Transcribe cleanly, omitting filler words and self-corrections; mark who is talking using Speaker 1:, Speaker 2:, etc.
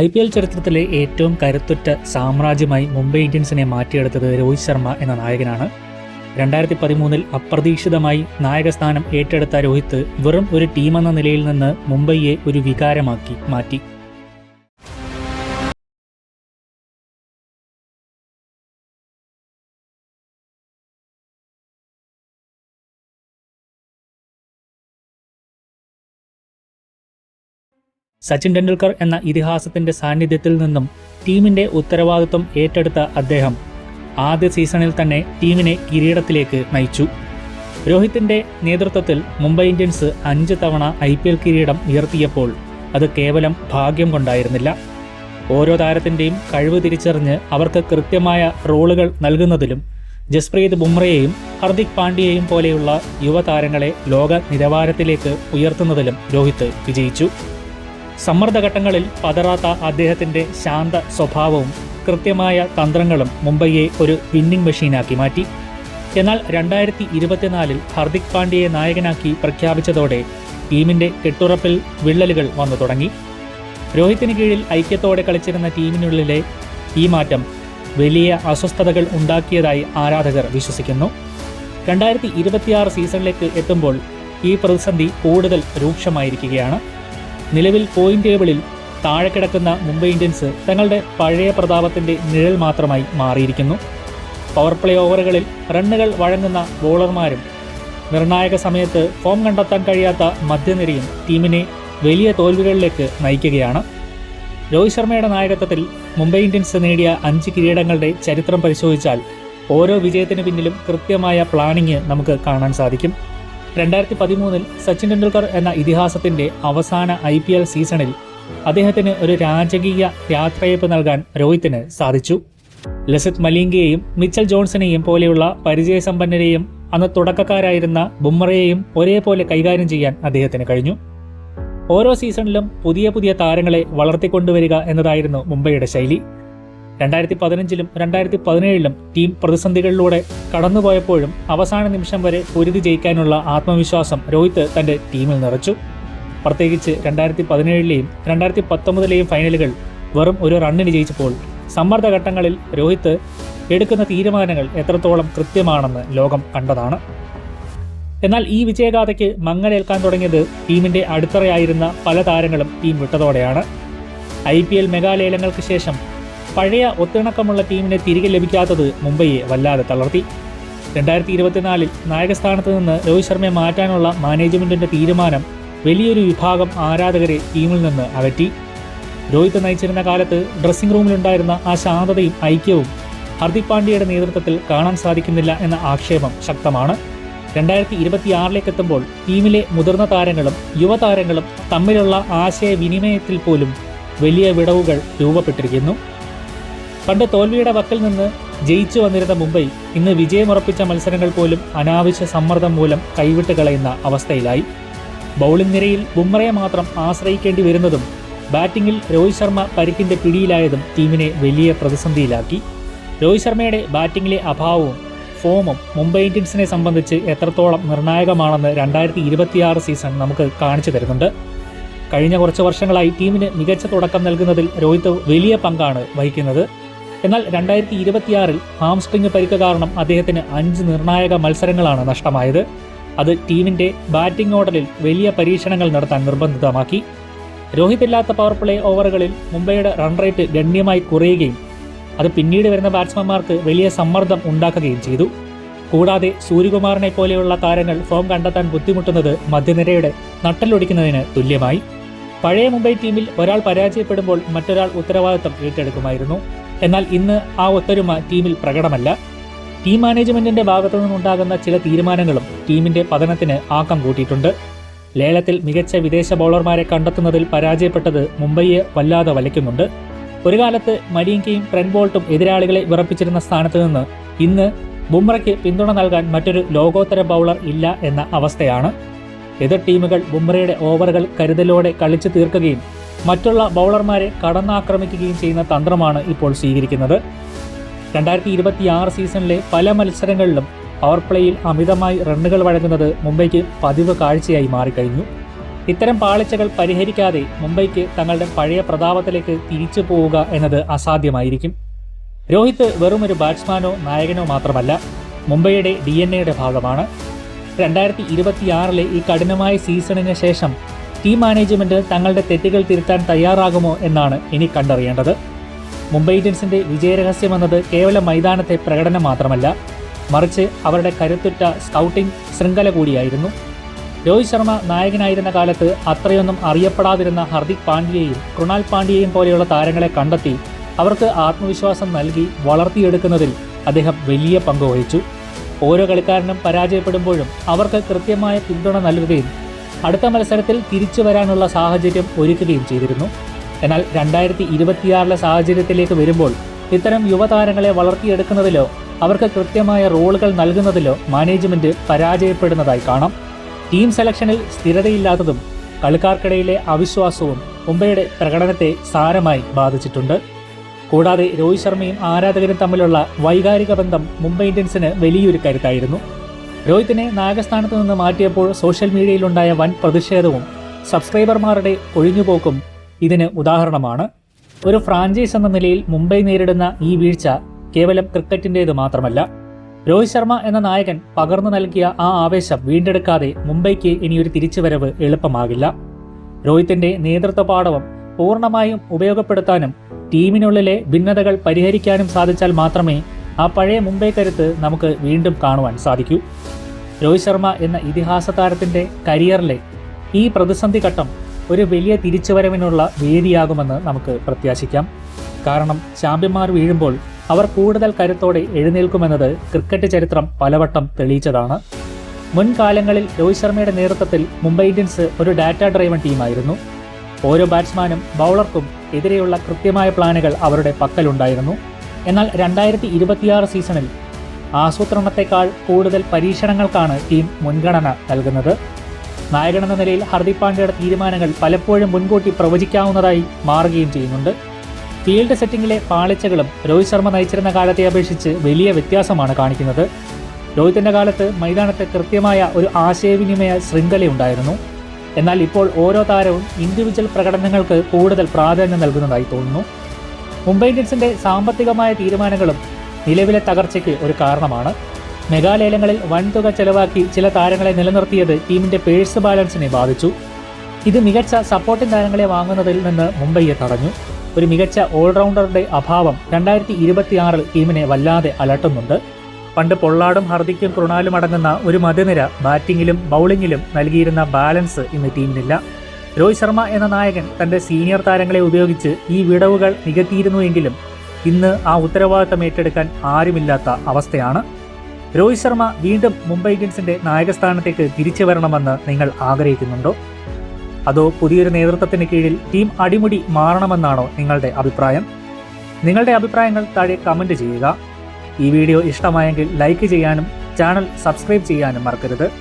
Speaker 1: IPL ചരിത്രത്തിലെ ഏറ്റവും കരുത്തുറ്റ സാമ്രാജ്യമായി മുംബൈ ഇന്ത്യൻസിനെ മാറ്റിയെടുത്തത് രോഹിത് ശർമ്മ എന്ന നായകനാണ്. 2013 അപ്രതീക്ഷിതമായി നായകസ്ഥാനം ഏറ്റെടുത്ത രോഹിത് വെറും ഒരു ടീമെന്ന നിലയിൽ നിന്ന് മുംബൈയെ ഒരു വികാരമാക്കി മാറ്റി. സച്ചിൻ ടെണ്ടുൽക്കർ എന്ന ഇതിഹാസത്തിന്റെ സാന്നിധ്യത്തിൽ നിന്നും ടീമിന്റെ ഉത്തരവാദിത്വം ഏറ്റെടുത്ത അദ്ദേഹം ആദ്യ സീസണിൽ തന്നെ ടീമിനെ കിരീടത്തിലേക്ക് നയിച്ചു. രോഹിത്തിന്റെ നേതൃത്വത്തിൽ മുംബൈ ഇന്ത്യൻസ് 5 തവണ IPL കിരീടം ഉയർത്തിയപ്പോൾ അത് കേവലം ഭാഗ്യം കൊണ്ടായിരുന്നില്ല. ഓരോ താരത്തിന്റെയും കഴിവ് തിരിച്ചറിഞ്ഞ് അവർക്ക് കൃത്യമായ റോളുകൾ നൽകുന്നതിലും ജസ്പ്രീത് ബുംറയെയും ഹർദിക് പാണ്ഡ്യയെയും പോലെയുള്ള യുവതാരങ്ങളെ ലോക നിലവാരത്തിലേക്ക് ഉയർത്തുന്നതിലും രോഹിത് വിജയിച്ചു. സമ്മർദ്ദഘട്ടങ്ങളിൽ പതറാത്ത അദ്ദേഹത്തിന്റെ ശാന്ത സ്വഭാവവും കൃത്യമായ തന്ത്രങ്ങളും മുംബൈയെ ഒരു വിന്നിംഗ് മെഷീനാക്കി മാറ്റി. എന്നാൽ 2024 ഹർദിക് പാണ്ഡ്യയെ നായകനാക്കി പ്രഖ്യാപിച്ചതോടെ ടീമിന്റെ കെട്ടുറപ്പിൽ വിള്ളലുകൾ വന്നു തുടങ്ങി. രോഹിത്തിന് കീഴിൽ ഐക്യത്തോടെ കളിച്ചിരുന്ന ടീമിനുള്ളിലെ ഈ മാറ്റം വലിയ അസ്വസ്ഥതകൾ ഉണ്ടാക്കിയതായി ആരാധകർ വിശ്വസിക്കുന്നു. 2026 സീസണിലേക്ക് എത്തുമ്പോൾ ഈ പ്രതിസന്ധി കൂടുതൽ രൂക്ഷമായിരിക്കുകയാണ്. നിലവിൽ പോയിന്റ് ടേബിളിൽ താഴെ കിടക്കുന്ന മുംബൈ ഇന്ത്യൻസ് തങ്ങളുടെ പഴയ പ്രതാപത്തിന്റെ നിഴൽ മാത്രമായി മാറിയിരിക്കുന്നു. പവർ പ്ലേ ഓവറുകളിൽ റണ്ണുകൾ വഴങ്ങുന്ന ബോളർമാരും നിർണായക സമയത്ത് ഫോം കണ്ടെത്താൻ കഴിയാത്ത മധ്യനിരയും ടീമിനെ വലിയ തോൽവികളിലേക്ക് നയിക്കുകയാണ്. രോഹിത് ശർമ്മയുടെ നായകത്വത്തിൽ മുംബൈ ഇന്ത്യൻസ് നേടിയ 5 കിരീടങ്ങളുടെ ചരിത്രം പരിശോധിച്ചാൽ ഓരോ വിജയത്തിന് പിന്നിലും കൃത്യമായ പ്ലാനിങ് നമുക്ക് കാണാൻ സാധിക്കും. 2013 സച്ചിൻ ടെണ്ടുൽക്കർ എന്ന ഇതിഹാസത്തിന്റെ അവസാന IPL സീസണിൽ അദ്ദേഹത്തിന് ഒരു രാജകീയ യാത്രയയപ്പ് നൽകാൻ രോഹിത്തിന് സാധിച്ചു. ലസിത് മലിംഗയെയും മിച്ചൽ ജോൺസണെയും പോലെയുള്ള പരിചയസമ്പന്നരെയും അന്ന് തുടക്കക്കാരായിരുന്ന ബുംറയെയും ഒരേപോലെ കൈകാര്യം ചെയ്യാൻ അദ്ദേഹത്തിന് കഴിഞ്ഞു. ഓരോ സീസണിലും പുതിയ പുതിയ താരങ്ങളെ വളർത്തിക്കൊണ്ടുവരിക എന്നതായിരുന്നു മുംബൈയുടെ ശൈലി. 2015 2017 ടീം പ്രതിസന്ധികളിലൂടെ കടന്നുപോയപ്പോഴും അവസാന നിമിഷം വരെ പൊരുതി ജയിക്കാനുള്ള ആത്മവിശ്വാസം രോഹിത് തന്റെ ടീമിൽ നിറച്ചു. പ്രത്യേകിച്ച് 2017 2019 ഫൈനലുകൾ വെറും ഒരു റണ്ണിന് ജയിച്ചപ്പോൾ സമ്മർദ്ദഘട്ടങ്ങളിൽ രോഹിത് എടുക്കുന്ന തീരുമാനങ്ങൾ എത്രത്തോളം കൃത്യമാണെന്ന് ലോകം കണ്ടതാണ്. എന്നാൽ ഈ വിജയഗാഥയ്ക്ക് മങ്ങലേൽക്കാൻ തുടങ്ങിയത് ടീമിന്റെ അടിത്തറയായിരുന്ന പല താരങ്ങളും ടീം വിട്ടതോടെയാണ്. IPL മെഗാലേലങ്ങൾക്ക് ശേഷം പഴയ ഒത്തിണക്കമുള്ള ടീമിനെ തിരികെ ലഭിക്കാത്തത് മുംബൈയെ വല്ലാതെ തളർത്തി. 2024 നായകസ്ഥാനത്ത് നിന്ന് രോഹിത് ശർമ്മയെ മാറ്റാനുള്ള മാനേജ്മെന്റിന്റെ തീരുമാനം വലിയൊരു വിഭാഗം ആരാധകരെ ടീമിൽ നിന്ന് അകറ്റി. രോഹിത് നയിച്ചിരുന്ന കാലത്ത് ഡ്രസ്സിംഗ് റൂമിലുണ്ടായിരുന്ന ആ ശാന്തതയും ഐക്യവും ഹർദിക് പാണ്ഡ്യയുടെ നേതൃത്വത്തിൽ കാണാൻ സാധിക്കുന്നില്ല എന്ന ആക്ഷേപം ശക്തമാണ്. 2026 എത്തുമ്പോൾ ടീമിലെ മുതിർന്ന താരങ്ങളും യുവതാരങ്ങളും തമ്മിലുള്ള ആശയവിനിമയത്തിൽ പോലും വലിയ വിടവുകൾ രൂപപ്പെട്ടിരിക്കുന്നു. പണ്ട് തോൽവിയുടെ വക്കിൽ നിന്ന് ജയിച്ചു വന്നിരുന്ന മുംബൈ ഇന്ന് വിജയമുറപ്പിച്ച മത്സരങ്ങൾ പോലും അനാവശ്യ സമ്മർദ്ദം മൂലം കൈവിട്ട് കളയുന്ന അവസ്ഥയിലായി. ബൗളിംഗ് നിരയിൽ ബുംറയെ മാത്രം ആശ്രയിക്കേണ്ടി വരുന്നതും ബാറ്റിംഗിൽ രോഹിത് ശർമ്മ പരിക്കിന്റെ പിടിയിലായതും ടീമിനെ വലിയ പ്രതിസന്ധിയിലാക്കി. രോഹിത് ശർമ്മയുടെ ബാറ്റിംഗിലെ അഭാവവും ഫോമും മുംബൈ ഇന്ത്യൻസിനെ സംബന്ധിച്ച് എത്രത്തോളം നിർണായകമാണെന്ന് 2026 സീസൺ നമുക്ക് കാണിച്ചു തരുന്നുണ്ട്. കഴിഞ്ഞ കുറച്ച് വർഷങ്ങളായി ടീമിന് മികച്ച തുടക്കം നൽകുന്നതിൽ രോഹിത് വലിയ പങ്കാണ് വഹിക്കുന്നത്. എന്നാൽ 2026 ഹാംസ്ട്രിങ് പരിക്ക് കാരണം അദ്ദേഹത്തിന് 5 നിർണായക മത്സരങ്ങളാണ് നഷ്ടമായത്. അത് ടീമിന്റെ ബാറ്റിംഗ് ഓർഡറിൽ വലിയ പരീക്ഷണങ്ങൾ നടത്താൻ നിർബന്ധിതമാക്കി. രോഹിത് ഇല്ലാത്ത പവർ പ്ലേ ഓവറുകളിൽ മുംബൈയുടെ റൺ റേറ്റ് ഗണ്യമായി കുറയുകയും അത് പിന്നീട് വരുന്ന ബാറ്റ്സ്മാൻമാർക്ക് വലിയ സമ്മർദ്ദം ഉണ്ടാക്കുകയും ചെയ്തു. കൂടാതെ സൂര്യകുമാറിനെ പോലെയുള്ള താരങ്ങൾ ഫോം കണ്ടെത്താൻ ബുദ്ധിമുട്ടുന്നത് മധ്യനിരയുടെ നട്ടലൊടിക്കുന്നതിന് തുല്യമായി. പഴയ മുംബൈ ടീമിൽ ഒരാൾ പരാജയപ്പെടുമ്പോൾ മറ്റൊരാൾ ഉത്തരവാദിത്തം ഏറ്റെടുക്കുമായിരുന്നു. എന്നാൽ ഇന്ന് ആ ഒത്തൊരുമ ടീമിൽ പ്രകടമല്ല. ടീം മാനേജ്മെന്റിന്റെ ഭാഗത്തു നിന്നുണ്ടാകുന്ന ചില തീരുമാനങ്ങളും ടീമിന്റെ പതനത്തിന് ആക്കം കൂട്ടിയിട്ടുണ്ട്. ലേലത്തിൽ മികച്ച വിദേശ ബൗളർമാരെ കണ്ടെത്തുന്നതിൽ പരാജയപ്പെട്ടത് മുംബൈയെ വല്ലാതെ വലയ്ക്കുന്നുണ്ട്. ഒരു കാലത്ത് മലിംഗയും ട്രെന്റ് ബോൾട്ടും എതിരാളികളെ വിറപ്പിച്ചിരുന്ന സ്ഥാനത്ത് നിന്ന് ഇന്ന് ബുംറയ്ക്ക് പിന്തുണ നൽകാൻ മറ്റൊരു ലോകോത്തര ബൗളർ ഇല്ല എന്ന അവസ്ഥയാണ്. എതിർ ടീമുകൾ ബുംറയുടെ ഓവറുകൾ കരുതലോടെ കളിച്ചു തീർക്കുകയും മറ്റുള്ള ബൗളർമാരെ കടന്നാക്രമിക്കുകയും ചെയ്യുന്ന തന്ത്രമാണ് ഇപ്പോൾ സ്വീകരിക്കുന്നത്. 2026 സീസണിലെ പല മത്സരങ്ങളിലും പവർ പ്ലേയിൽ അമിതമായി റണ്ണുകൾ വഴങ്ങുന്നത് മുംബൈക്ക് പതിവ് കാഴ്ചയായി മാറിക്കഴിഞ്ഞു. ഇത്തരം പാളിച്ചകൾ പരിഹരിക്കാതെ മുംബൈക്ക് തങ്ങളുടെ പഴയ പ്രതാപത്തിലേക്ക് തിരിച്ചു പോവുക എന്നത് അസാധ്യമായിരിക്കും. രോഹിത് വെറുമൊരു ബാറ്റ്സ്മാനോ നായകനോ മാത്രമല്ല, മുംബൈയുടെ DNA ഭാഗമാണ്. 2026 ഈ കഠിനമായ സീസണിന് ശേഷം ടീം മാനേജ്മെന്റ് തങ്ങളുടെ തെറ്റുകൾ തിരുത്താൻ തയ്യാറാകുമോ എന്നാണ് ഇനി കണ്ടറിയേണ്ടത്. മുംബൈ ഇന്ത്യൻസിന്റെ വിജയരഹസ്യമെന്നത് കേവലം മൈതാനത്തെ പ്രകടനം മാത്രമല്ല, മറിച്ച് അവരുടെ കരുത്തുറ്റ സ്കൗട്ടിംഗ് ശൃംഖല കൂടിയായിരുന്നു. രോഹിത് ശർമ്മ നായകനായിരുന്ന കാലത്ത് അത്രയൊന്നും അറിയപ്പെടാതിരുന്ന ഹർദിക് പാണ്ഡ്യയെയും കൃണാൽ പാണ്ഡ്യയെയും പോലെയുള്ള താരങ്ങളെ കണ്ടെത്തി അവർക്ക് ആത്മവിശ്വാസം നൽകി വളർത്തിയെടുക്കുന്നതിൽ അദ്ദേഹം വലിയ പങ്ക് വഹിച്ചു. ഓരോ കളിക്കാരനും പരാജയപ്പെടുമ്പോഴും അവർക്ക് കൃത്യമായ പിന്തുണ നൽകുകയും അടുത്ത മത്സരത്തിൽ തിരിച്ചു വരാനുള്ള സാഹചര്യം ഒരുക്കുകയും ചെയ്തിരുന്നു. എന്നാൽ 2026 സാഹചര്യത്തിലേക്ക് വരുമ്പോൾ ഇത്തരം യുവതാരങ്ങളെ വളർത്തിയെടുക്കുന്നതിലോ അവർക്ക് കൃത്യമായ റോളുകൾ നൽകുന്നതിലോ മാനേജ്മെന്റ് പരാജയപ്പെടുന്നതായി കാണാം. ടീം സെലക്ഷനിൽ സ്ഥിരതയില്ലാത്തതും കളിക്കാർക്കിടയിലെ അവിശ്വാസവും മുംബൈയുടെ പ്രകടനത്തെ സാരമായി ബാധിച്ചിട്ടുണ്ട്. കൂടാതെ രോഹിത് ശർമ്മയും ആരാധകരും തമ്മിലുള്ള വൈകാരിക ബന്ധം മുംബൈ ഇന്ത്യൻസിന് വലിയൊരു കരുത്തായിരുന്നു. രോഹിത്തിനെ നായകസ്ഥാനത്ത് നിന്ന് മാറ്റിയപ്പോൾ സോഷ്യൽ മീഡിയയിലുണ്ടായ വൻ പ്രതിഷേധവും സബ്സ്ക്രൈബർമാരുടെ ഒഴിഞ്ഞുപോക്കും ഇതിന് ഉദാഹരണമാണ്. ഒരു ഫ്രാഞ്ചൈസ് എന്ന നിലയിൽ മുംബൈ നേരിടുന്ന ഈ വീഴ്ച കേവലം ക്രിക്കറ്റിൻ്റേത് മാത്രമല്ല. രോഹിത് ശർമ്മ എന്ന നായകൻ പകർന്നു നൽകിയ ആ ആവേശം വീണ്ടെടുക്കാതെ മുംബൈക്ക് ഇനിയൊരു തിരിച്ചുവരവ് എളുപ്പമാകില്ല. രോഹിത്തിന്റെ നേതൃത്വ പാടവം പൂർണ്ണമായും ഉപയോഗപ്പെടുത്താനും ടീമിനുള്ളിലെ ഭിന്നതകൾ പരിഹരിക്കാനും സാധിച്ചാൽ മാത്രമേ ആ പഴയ മുംബൈ കരുത്ത് നമുക്ക് വീണ്ടും കാണുവാൻ സാധിക്കൂ. രോഹിത് ശർമ്മ എന്ന ഇതിഹാസ താരത്തിന്റെ കരിയറിലെ ഈ പ്രതിസന്ധി ഘട്ടം ഒരു വലിയ തിരിച്ചുവരവിനുള്ള വേദിയാകുമെന്ന് നമുക്ക് പ്രത്യാശിക്കാം. കാരണം ചാമ്പ്യന്മാർ വീഴുമ്പോൾ അവർ കൂടുതൽ കരുത്തോടെ എഴുന്നേൽക്കുമെന്നത് ക്രിക്കറ്റ് ചരിത്രം പലവട്ടം തെളിയിച്ചതാണ്. മുൻകാലങ്ങളിൽ രോഹിത് ശർമ്മയുടെ നേതൃത്വത്തിൽ മുംബൈ ഇന്ത്യൻസ് ഒരു ഡാറ്റ ഡ്രൈവൺ ടീമായിരുന്നു. ഓരോ ബാറ്റ്സ്മാനും ബൗളർക്കും എതിരെയുള്ള കൃത്യമായ പ്ലാനുകൾ അവരുടെ പക്കലുണ്ടായിരുന്നു. എന്നാൽ 2026 സീസണിൽ ആസൂത്രണത്തെക്കാൾ കൂടുതൽ പരീക്ഷണങ്ങൾക്കാണ് ടീം മുൻഗണന നൽകുന്നത്. നായകനെന്ന നിലയിൽ ഹർദിക് പാണ്ഡ്യയുടെ തീരുമാനങ്ങൾ പലപ്പോഴും മുൻകൂട്ടി പ്രവചിക്കാവുന്നതായി മാറുകയും ചെയ്യുന്നുണ്ട്. ഫീൽഡ് സെറ്റിംഗിലെ പാളിച്ചകളും രോഹിത് ശർമ്മ നയിച്ചിരുന്ന കാലത്തെ അപേക്ഷിച്ച് വലിയ വ്യത്യാസമാണ് കാണിക്കുന്നത്. രോഹിത്തിന്റെ കാലത്ത് മൈതാനത്ത് കൃത്യമായ ഒരു ആശയവിനിമയ ശൃംഖലയുണ്ടായിരുന്നു. എന്നാൽ ഇപ്പോൾ ഓരോ താരവും ഇൻഡിവിജ്വൽ പ്രകടനങ്ങൾക്ക് കൂടുതൽ പ്രാധാന്യം നൽകുന്നതായി തോന്നുന്നു. മുംബൈ ഇന്ത്യൻസിന്റെ സാമ്പത്തികമായ തീരുമാനങ്ങളും നിലവിലെ തകർച്ചയ്ക്ക് ഒരു കാരണമാണ്. മെഗാലേലങ്ങളിൽ വൻതുക ചെലവാക്കി ചില താരങ്ങളെ നിലനിർത്തിയത് ടീമിന്റെ പേഴ്സ് ബാലൻസിനെ ബാധിച്ചു. ഇത് മികച്ച സപ്പോർട്ടിംഗ് താരങ്ങളെ വാങ്ങുന്നതിൽ നിന്ന് മുംബൈയെ തടഞ്ഞു. ഒരു മികച്ച ഓൾറൗണ്ടറുടെ അഭാവം 2026 ടീമിനെ വല്ലാതെ അലട്ടുന്നുണ്ട്. പണ്ട് പൊള്ളാടും ഹർദിക്കും കൃണാലും അടങ്ങുന്ന ഒരു മധ്യനിര ബാറ്റിങ്ങിലും ബൗളിങ്ങിലും നൽകിയിരുന്ന ബാലൻസ് ഇന്ന് ടീമിനില്ല. രോഹിത് ശർമ്മ എന്ന നായകൻ തന്റെ സീനിയർ താരങ്ങളെ ഉപയോഗിച്ച് ഈ വിടവുകൾ നികത്തിയിരുന്നുവെങ്കിലും ഇന്ന് ആ ഉത്തരവാദിത്തം ഏറ്റെടുക്കാൻ ആരുമില്ലാത്ത അവസ്ഥയാണ്. രോഹിത് ശർമ്മ വീണ്ടും മുംബൈ ഇന്ത്യൻസിന്റെ നായകസ്ഥാനത്തേക്ക് തിരിച്ചു വരണമെന്ന് നിങ്ങൾ ആഗ്രഹിക്കുന്നുണ്ടോ? അതോ പുതിയൊരു നേതൃത്വത്തിന് കീഴിൽ ടീം അടിമുടി മാറണമെന്നാണോ നിങ്ങളുടെ അഭിപ്രായം? നിങ്ങളുടെ അഭിപ്രായങ്ങൾ താഴെ കമന്റ് ചെയ്യുക. ഈ വീഡിയോ ഇഷ്ടമായെങ്കിൽ ലൈക്ക് ചെയ്യാനും ചാനൽ സബ്സ്ക്രൈബ് ചെയ്യാനും മറക്കരുത്.